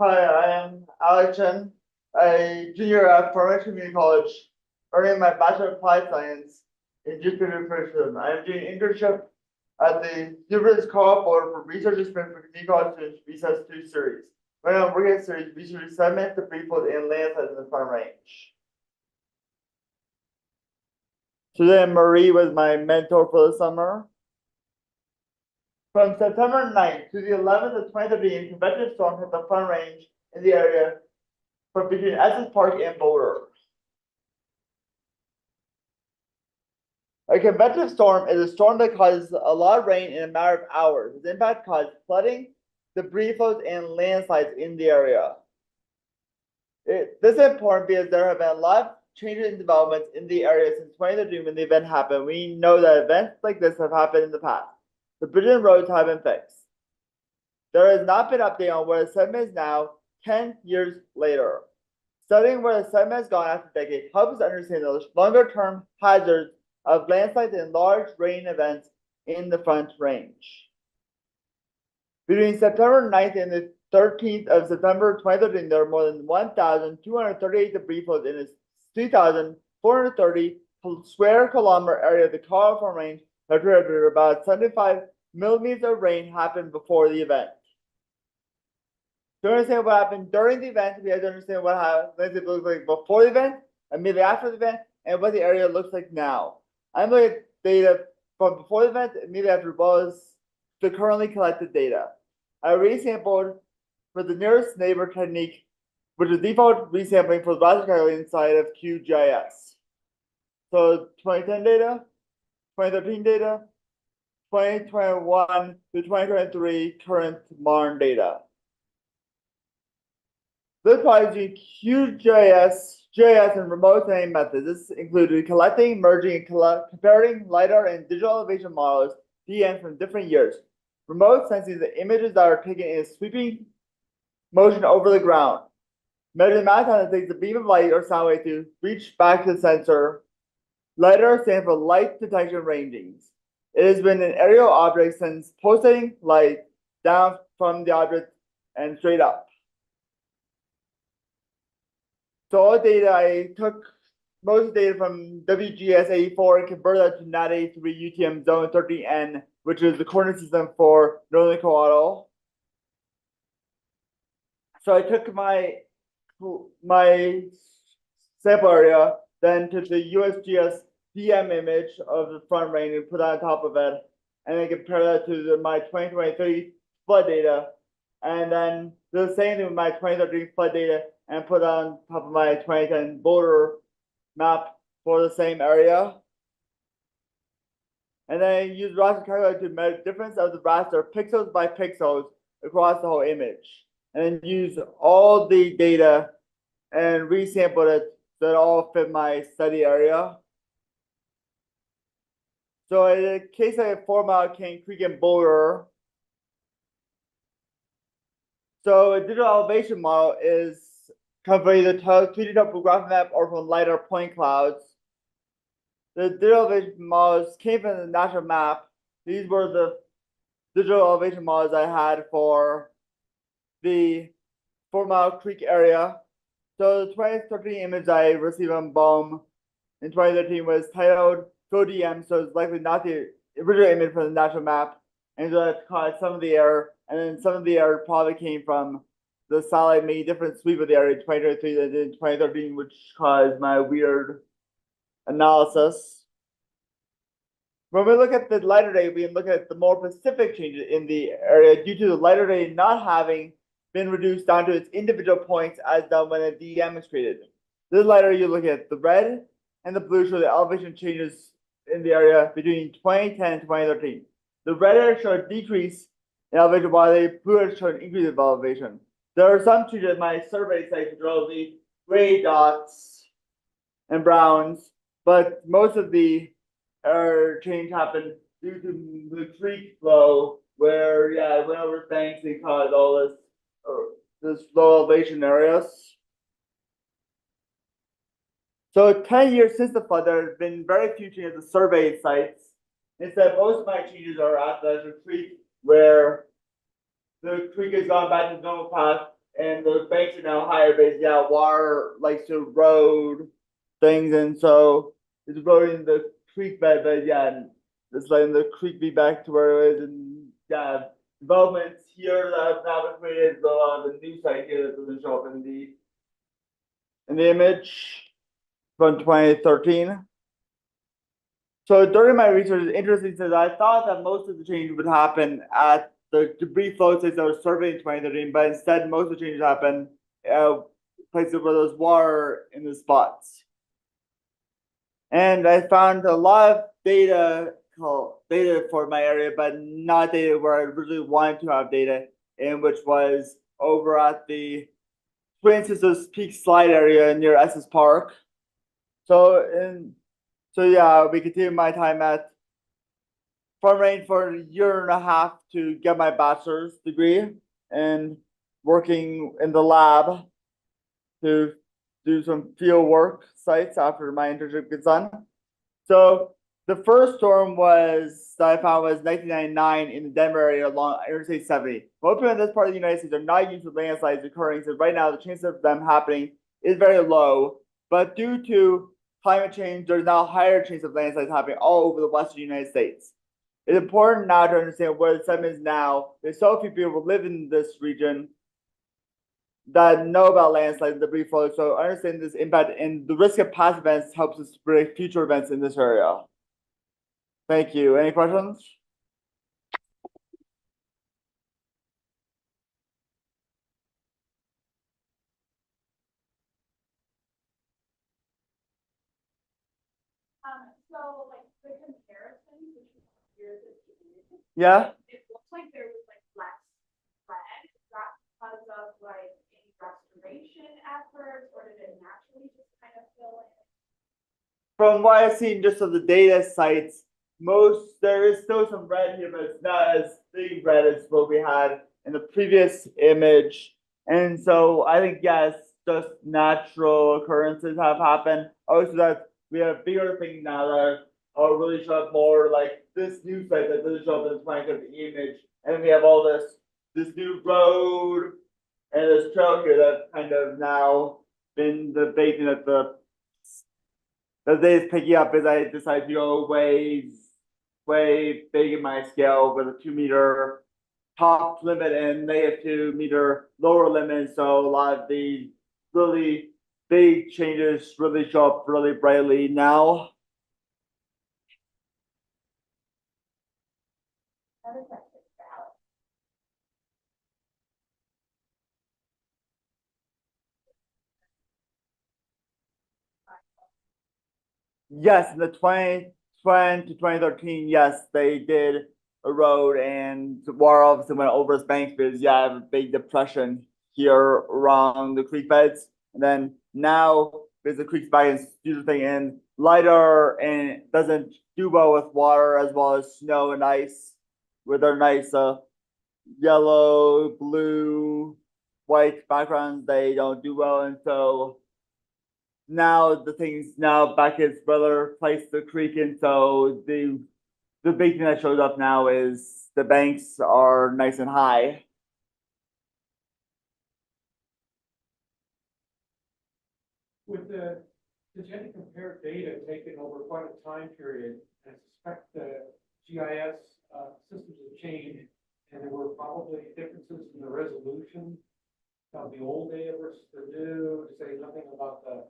Hi, I am Alex Shinn, a junior at Formation Community College, earning my Bachelor of Applied Science in Geospatial Nutrition. I am doing internship at the University Co-op Board for Research Experience for Community College students Research 2 series. Right now, we're getting series Research Sediment, debris flows, and landslides in the Front Range. Today, Marie was my mentor for the summer. From September 9th to the 11th of 2013, convective storm hit the Front Range in the area from between Essex Park and Boulder. A convective storm is a storm that causes a lot of rain in a matter of hours. Its impact caused flooding, debris flows, and landslides in the area. This is important because there have been a lot of changes and developments in the area since 2013 when the event happened. We know that events like this have happened in the past. The bridges and roads have been fixed. There has not been an update on where the sediment is now 10 years later. Studying where the sediment has gone after a decade helps us understand the longer-term hazards of landslides and large rain events in the Front Range. Between September 9th and the 13th of September 2013, there were more than 1,238 debris flows in a 3,430 square kilometer area of the Colorado Range that triggered about 75 millimeters of rain happened before the event. To understand what happened during the event, we have to understand what landscape looks like before the event, immediately after the event, and what the area looks like now. I'm looking at data from before the event, immediately after, as well as the currently collected data. I resampled for the nearest neighbor technique, which is default resampling for the Bachelor calculator inside of QGIS. So 2010 data, 2013 data, 2021 to 2023 current modern data. This project using QGIS, GIS, and remote sensing methods. This included collecting, merging, and comparing LiDAR and digital elevation models, DN, from different years. Remote sensing is the images that are taken in a sweeping motion over the ground. Measure the amount of time it takes a beam of light or sound wave to reach back to the sensor. LiDAR stands for light detection rangings. It has been an aerial object since pulsating light down from the object and straight up. So all the data, I took most of the data from WGS84 and converted that to NAT83 UTM zone 30N, which is the coordinate system for Northern Colorado. So I took my sample area, then took the USGS PM image of the Front Range and put that on top of it, and then compare that to my 2023 flood data, and then do the same thing with my 2013 flood data and put on top of my 2010 Boulder map for the same area. And then I use raster calculator to measure the difference of the raster pixels by pixels across the whole image. And then use all the data and resample it so it all fit my study area. So in the case I have 4 Mile Cane Creek and Boulder, so a digital elevation model is comes from either 2D topographic map or from LiDAR point clouds. The digital elevation models came from the national map. These were the digital elevation models I had for the 4 Mile Creek area. So the 2013 image I received on BOEM in 2013 was titled GoDM, so it's likely not the original image from the national map, and so that caused some of the error, and then some of the error probably came from the satellite made a different sweep of the area in 2023 than in 2013, which caused my weird analysis. When we look at the lighter day, we can look at the more specific changes in the area due to the lighter day not having been reduced down to its individual points as done when a DM is created. This lighter, you look at the red and the blue show the elevation changes in the area between 2010 and 2013. The red area showed a decrease in elevation while the blue area showed an increase of elevation. There are some changes in my survey sites, which are the gray dots and browns, but most of the error change happened due to the creek flow, where it went over banks and caused all this low elevation areas. So 10 years since the flood, there have been very few changes to survey sites. Instead, most of my changes are at the creek, where the creek has gone back to the normal path and the banks are now higher because yeah, water likes to erode things, and so it's eroding the creek bed. But yeah, it's letting the creek be back to where it is, and yeah, developments here that have now been created. The new site here that doesn't show up in the image from 2013. So during my research, it's interesting because I thought that most of the change would happen at the debris flow sites that were surveyed in 2013, but instead most of the changes happen places where there's water in the spots. And I found a lot of data for my area, but not data where I really wanted to have data in, which was over at the Twin Sisters Peak Slide area near Estes Park. So yeah, we continued my time at Farm Rain for a year and a half to get my bachelor's degree and working in the lab to do some field work sites after my internship gets done. So the first storm that I found was 1999 in the Denver area along Interstate 70. Most people in this part of the United States are not used to landslides occurring, so right now the chance of them happening is very low. But due to climate change, there's now a higher chance of landslides happening all over the western United States. It's important now to understand where the sediment is now. There's so few people who live in this region that know about landslides and debris flow, so understanding this impact and the risk of past events helps us predict future events in this area. Thank you. Any questions? So like the comparison between years of community, Yeah. it looks like there was like less spread. Is that because of like any restoration efforts, or did it naturally just kind of fill in? From what I've seen just of the data sites, there is still some red here, but it's not as big red as what we had in the previous image. And so I think yes, just natural occurrences have happened. Also that we have bigger things now that are really show up more like this new site that doesn't show up in the 2030 image. And then we have all this new road and this trail here that's kind of now been the bacon at the day is picking up as I decide to go way big in my scale with a 2 meter top limit and -2 meter lower limit. So a lot of the really big changes really show up really brightly now. How does that fit out? Yes, in the 2020 to 2013, yes, they did erode and water obviously went over its banks because you have a big depression here around the creek beds. And then now because the creek's back and do the thing and lighter and doesn't do well with water as well as snow and ice with their nice yellow, blue, white backgrounds, they don't do well. And so now the thing's now back its brother placed the creek, and so the big thing that shows up now is the banks are nice and high. With the genetic compared data taken over quite a time period, I suspect the GIS systems have changed, and there were probably differences in the resolution of the old data versus the new, to say nothing about the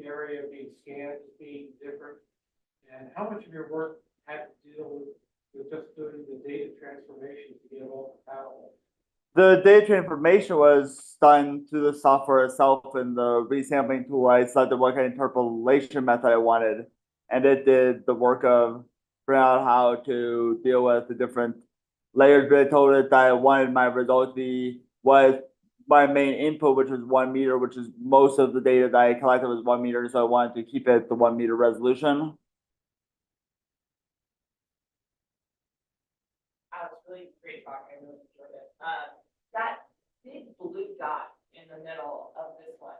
area being scanned as being different. And how much of your work had to deal with just doing the data transformation to get it all compatible? The data information was done through the software itself and the resampling tool. I selected what kind of interpolation method I wanted, and it did the work of figuring out how to deal with the different layers. But I told it that I wanted my result to be was my main input, which was 1 meter, which is most of the data that I collected was 1 meter. So I wanted to keep it the 1 meter resolution. That was really great talk. I really enjoyed it. That big blue dot in the middle of this one,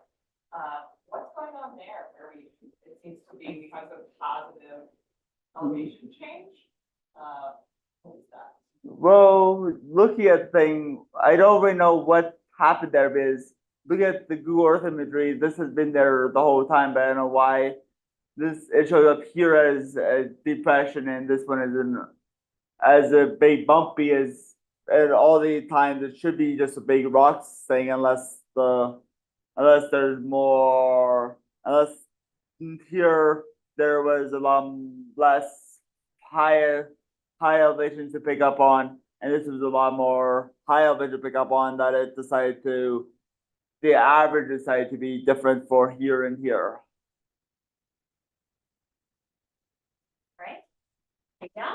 what's going on there? It seems to be because of positive elevation change. What is that? Well, looking at thing, I don't really know what happened there because look at the Google Earth imagery. This has been there the whole time, but I don't know why it shows up here as a depression and this one is as a big bumpy as and all the times it should be just a big rocks thing unless there's more unless here there was a lot less high elevation to pick up on, and this was a lot more high elevation to pick up on that the average decided to be different for here and here. Right? Yeah.